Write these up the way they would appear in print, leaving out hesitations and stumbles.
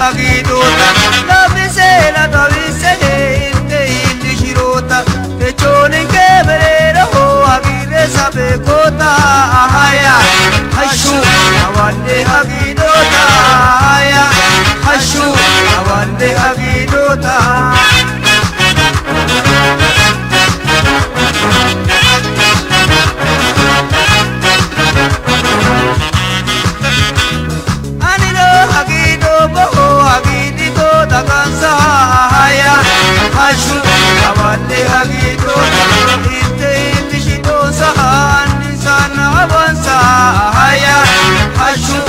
agidota labisela tabise inte indishirota techonin keberera ho agire sabe kota haya hashu awande agidota haya hashu awande agidota Hashu awande agidota inte indishito sahani sana avansa haya hashu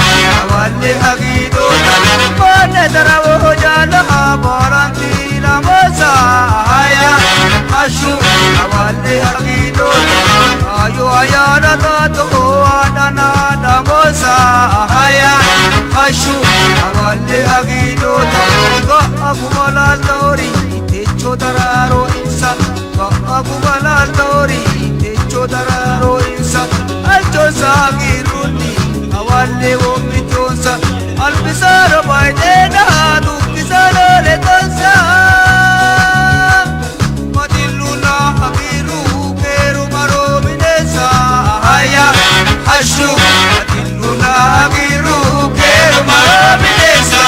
awande agidota pone daravo jala baranti namosa haya hashu awande agidota ayo ayana to adana namosa haya hashu awande agidota go agumala tori dararo insa agumala tori techo dararo insa alcho sagiruni awalle womitonsa albisaro baidena dukisaro letonsa madiluna agiru keru maro minesa haya hashu madiluna agiru keru maro minesa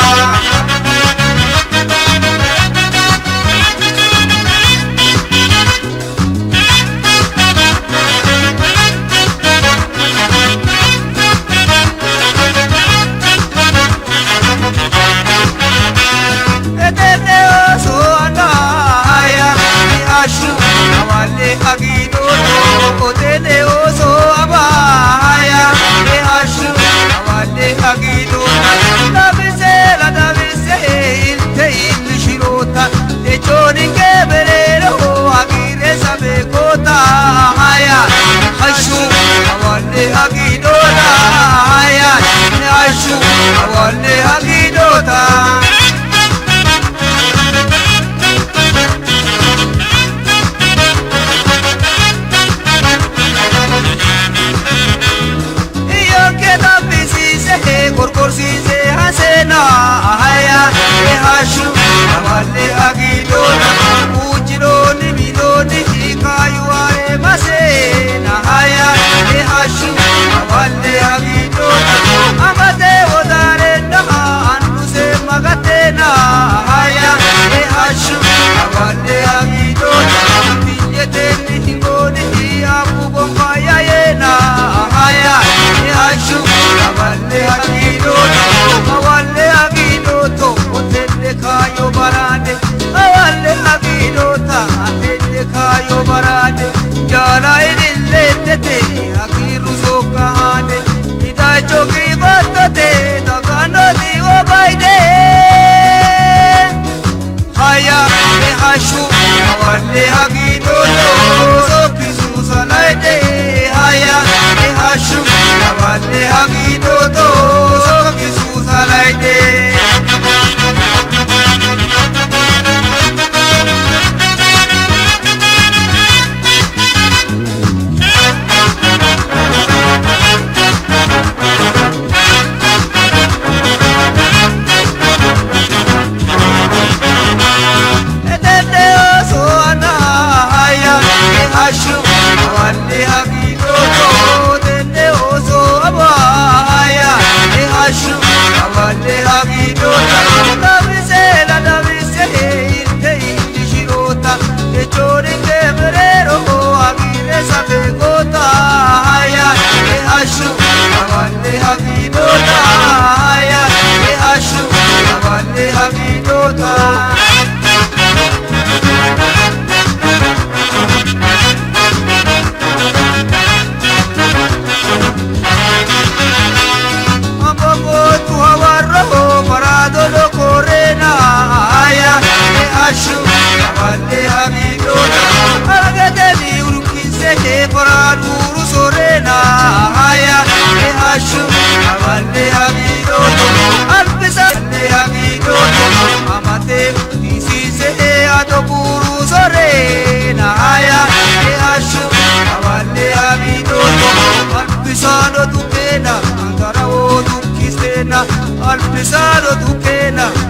Alpisado tu pena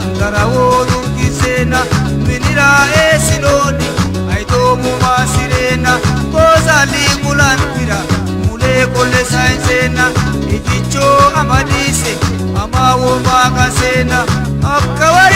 ijicho amadise amawo bakasena akawa